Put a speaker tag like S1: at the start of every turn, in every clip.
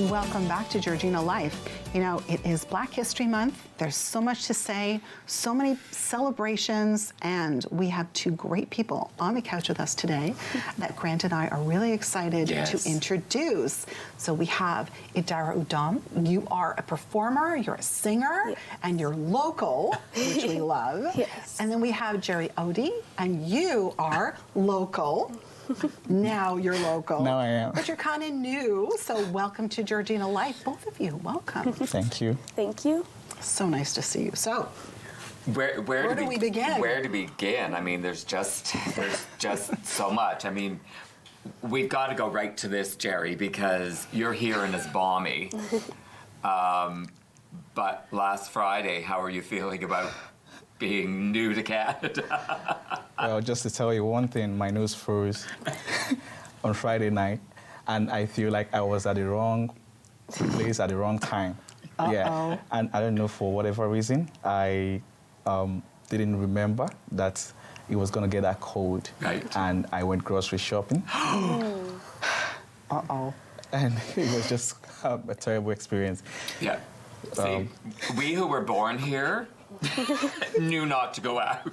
S1: Welcome back to Georgina Life. You know, it is Black History Month. There's so much to say, so many celebrations, and we have two great people on the couch with us today that Grant and I are really excited to introduce. So we have Idara Udom. You are a performer, you're a singer, and you're local, which we love. And then we have Jerry Odie, and you are local. Now you're local.
S2: Now I am.
S1: But you're kind of new, so welcome to Georgina Life, both of you. Welcome.
S2: Thank you.
S3: Thank you.
S1: So nice to see you. So,
S4: where
S1: do we begin?
S4: Where to begin? I mean, there's just so much. I mean, we've got to go right to this, Jerry, because you're here and it's balmy. But last Friday, how are you feeling about being new to Canada?
S2: Well, just to tell you one thing, my nose froze on Friday night, and I feel like I was at the wrong place at the wrong time. Yeah, and I don't know, for whatever reason, I didn't remember that it was gonna get that cold.
S4: Right.
S2: And I went grocery shopping. And it was just a terrible experience.
S4: Yeah. See, we who were born here knew not to go out.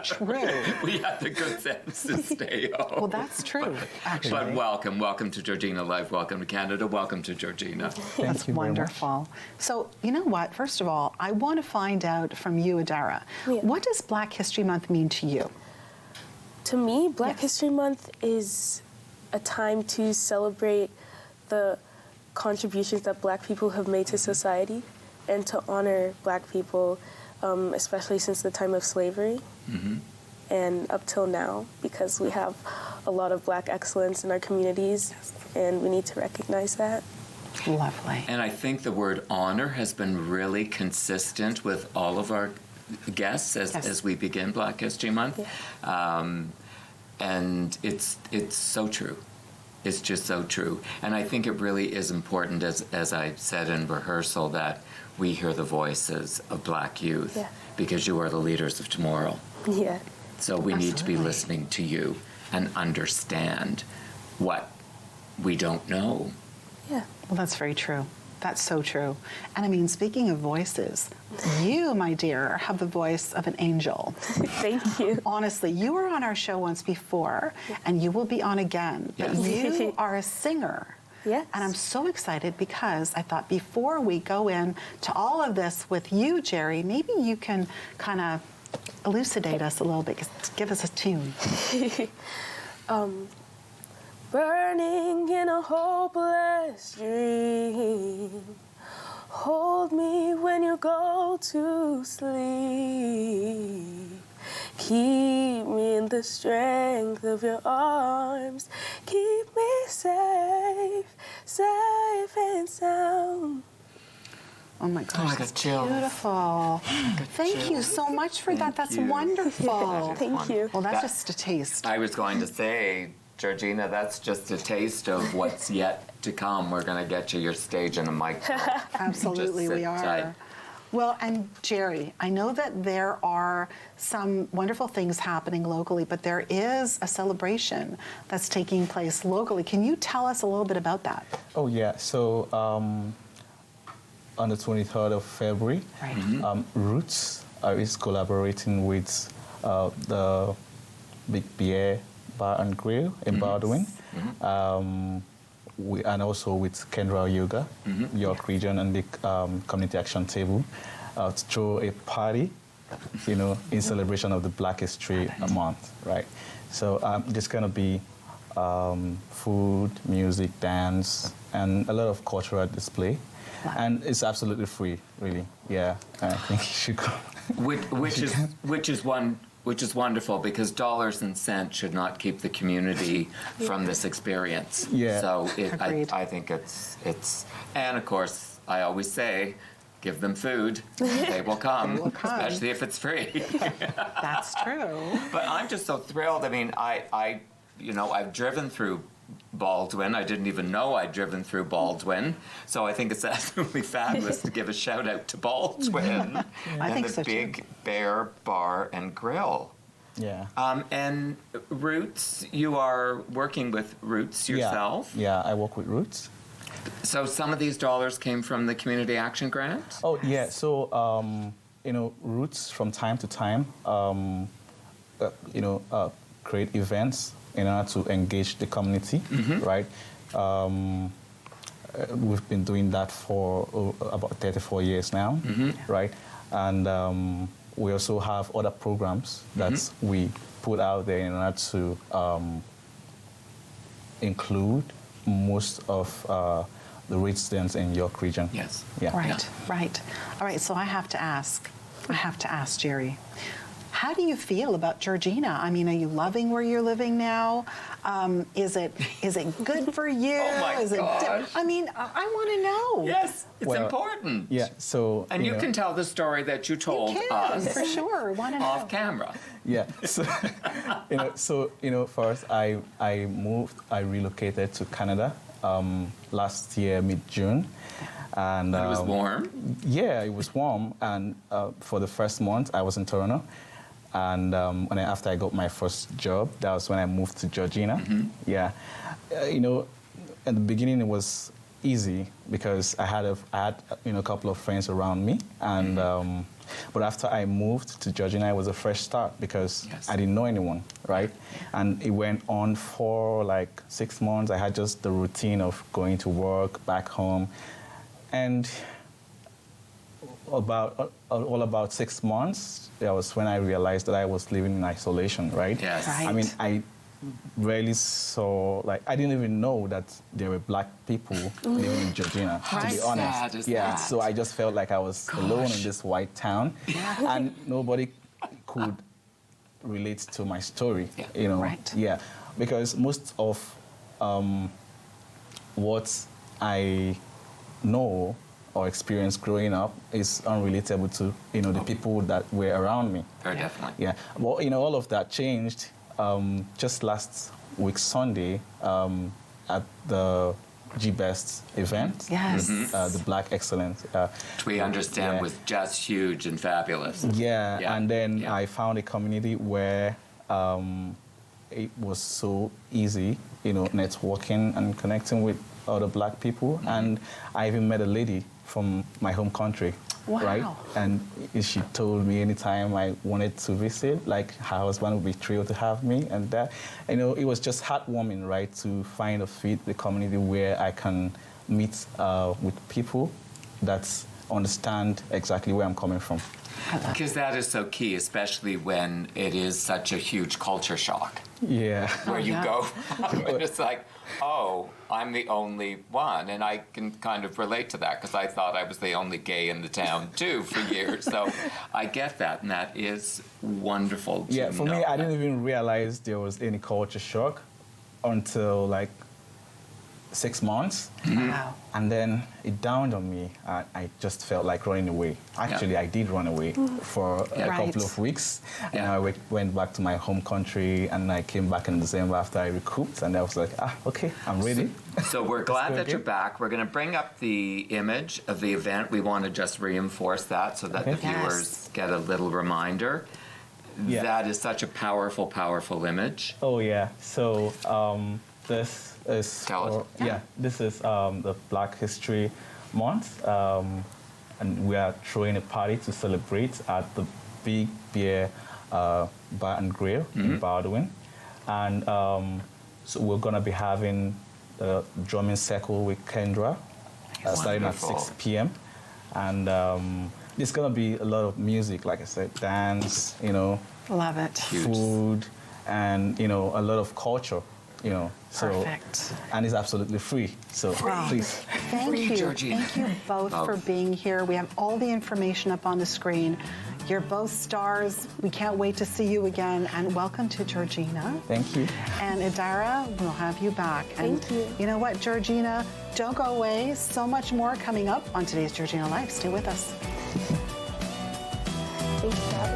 S1: True.
S4: We had the good sense to stay home.
S1: Well, that's true, actually.
S4: But welcome to Georgina Life, welcome to Canada, welcome to Georgina.
S1: That's wonderful. So, you know what? First of all, I want to find out from you, Idara, what does Black History Month mean to you?
S3: To me, Black History Month is a time to celebrate the contributions that Black people have made to society and to honor Black people, especially since the time of slavery and up till now, because we have a lot of Black excellence in our communities and we need to recognize that.
S1: Lovely.
S4: And I think the word honor has been really consistent with all of our guests as we begin Black History Month. And it's so true. It's just so true. And I think it really is important, as I said in rehearsal, that we hear the voices of Black youth because you are the leaders of tomorrow.
S3: Yeah.
S4: So we need to be listening to you and understand what we don't know.
S1: Yeah. Well, that's very true. That's so true. And I mean, speaking of voices, you, my dear, have the voice of an angel.
S3: Thank you.
S1: Honestly, you were on our show once before, and you will be on again. But you are a singer.
S3: Yes.
S1: And I'm so excited because I thought before we go in to all of this with you, Jerry, maybe you can kind of elucidate us a little bit. Give us a tune.
S3: Burning in a hopeless dream, hold me when you go to sleep. Keep me in the strength of your arms. Keep me safe, safe and sound.
S1: Oh my gosh,
S4: I got
S1: that's
S4: chills.
S1: Beautiful. Thank you so much for that. That's wonderful.
S3: Thank you.
S1: Well, that's just a taste.
S4: I was going to say, Georgina, that's just a taste of what's yet to come. We're going to get you your stage and a mic.
S1: Absolutely, we are.
S4: Tight.
S1: Well, and Jerry, I know that there are some wonderful things happening locally, but there is a celebration that's taking place locally. Can you tell us a little bit about that?
S2: Oh, yeah. So on the 23rd of February, Roots is collaborating with the Big Beer Bar and Grill in Baldwin, and also with Kendra Yoga, York Region, and the Community Action Table to throw a party, in celebration of the Black History Month, right? So there's going to be food, music, dance, and a lot of cultural display. And it's absolutely free, really. Yeah, I think you should go.
S4: Which is wonderful, because dollars and cents should not keep the community from this experience.
S2: Yeah.
S4: So I think it's, and of course, I always say, give them food, they will come, especially if it's free.
S1: That's true.
S4: But I'm just so thrilled. I mean, I've driven through Baldwin. I didn't even know I'd driven through Baldwin. So I think it's absolutely fabulous to give a shout out to Baldwin and the Big Bear Bar and Grill.
S2: Yeah.
S4: And Roots, you are working with Roots yourself?
S2: Yeah, I work with Roots.
S4: So some of these dollars came from the Community Action Grant?
S2: Oh, yeah. So, Roots from time to time, create events in order to engage the community, right? We've been doing that for about 34 years now, right? And we also have other programs that we put out there in order to include most of the residents in York region.
S4: Yes.
S2: Yeah.
S1: Right, right. All right, so I have to ask, Jerry, how do you feel about Georgina? I mean, are you loving where you're living now? Is it good for you?
S4: Oh my gosh.
S1: I mean, I want to know.
S4: Yes, it's
S2: Well,
S4: important.
S2: Yeah. So.
S4: And you
S2: know,
S4: can tell the story that you told
S1: You can,
S4: us
S1: for sure. Want to know.
S4: off camera.
S2: Yeah. So, first I relocated to Canada last year, mid-June. And
S4: It was warm.
S2: Yeah, it was warm. And for the first month, I was in Toronto. And then after I got my first job, that was when I moved to Georgina. Yeah. At the beginning, it was easy because I had a couple of friends around me. And but after I moved to Georgina, it was a fresh start because I didn't know anyone, right? And it went on for like 6 months. I had just the routine of going to work, back home. And all about 6 months, that was when I realized that I was living in isolation, right?
S4: Yes.
S1: Right.
S2: I mean, I rarely saw, I didn't even know that there were black people living in Georgina, to be
S1: Right.
S2: honest.
S4: Sad is
S2: Yeah,
S4: that?
S2: so I just felt like I was alone in this white town, and nobody could relate to my story,
S1: Right.
S2: Yeah, because most of what I know or experienced growing up is unrelatable to the people that were around me.
S4: Very definitely.
S2: Yeah, well, all of that changed just last week Sunday at the G-Best event.
S1: Yes.
S2: The Black Excellence.
S4: Which we understand was just huge and fabulous.
S2: Yeah,
S4: Yeah,
S2: and then
S4: yeah.
S2: I found a community where it was so easy, networking and connecting with other black people. And I even met a lady from my home country,
S1: Wow.
S2: right? And she told me anytime I wanted to visit, like her husband would be thrilled to have me, and that, it was just heartwarming, right, to find a fit, the community where I can meet with people that understand exactly where I'm coming from.
S4: Because that is so key, especially when it is such a huge culture shock.
S2: Yeah.
S4: Where you
S1: yeah.
S4: go, and it's like, oh, I'm the only one. And I can kind of relate to that because I thought I was the only gay in the town, too, for years. So I get that, and that is wonderful to
S2: Yeah, for
S4: know
S2: me, I
S4: that.
S2: didn't even realize there was any culture shock until 6 months.
S1: Wow.
S2: And then it dawned on me. I just felt like running away. Actually, I did run away for a
S1: Right.
S2: couple of weeks. And
S4: Yeah.
S2: I went back to my home country, and I came back in December after I recouped. And I was like, okay, I'm ready.
S4: So we're glad
S2: go
S4: that you're
S2: again.
S4: back. We're going to bring up the image of the event. We want to just reinforce that so that the
S2: Okay.
S4: viewers
S1: Yes.
S4: get a little reminder.
S2: Yeah.
S4: That is such a powerful, powerful image.
S2: Oh, yeah. So this is...
S4: Tell us.
S2: This is the Black History Month. And we are throwing a party to celebrate at the Big Beer Bar and Grill in Baldwin. And so we're going to be having a drumming circle with Kendra starting at
S4: Wonderful.
S2: 6 p.m. And there's going to be a lot of music, like I said, dance,
S1: Love it.
S4: Huge.
S2: food, and a lot of culture, So,
S1: Perfect.
S2: and it's absolutely free. So
S1: Wow.
S2: please.
S1: Thank
S4: Free,
S1: you.
S4: Georgina.
S1: Thank you both for being here. We have all the information up on the screen. You're both stars. We can't wait to see you again. And welcome to Georgina.
S2: Thank you.
S1: And Idara, we'll have you back. And
S3: Thank you.
S1: You know what, Georgina? Don't go away. So much more coming up on today's Georgina Life. Stay with us.
S3: Thanks for having me.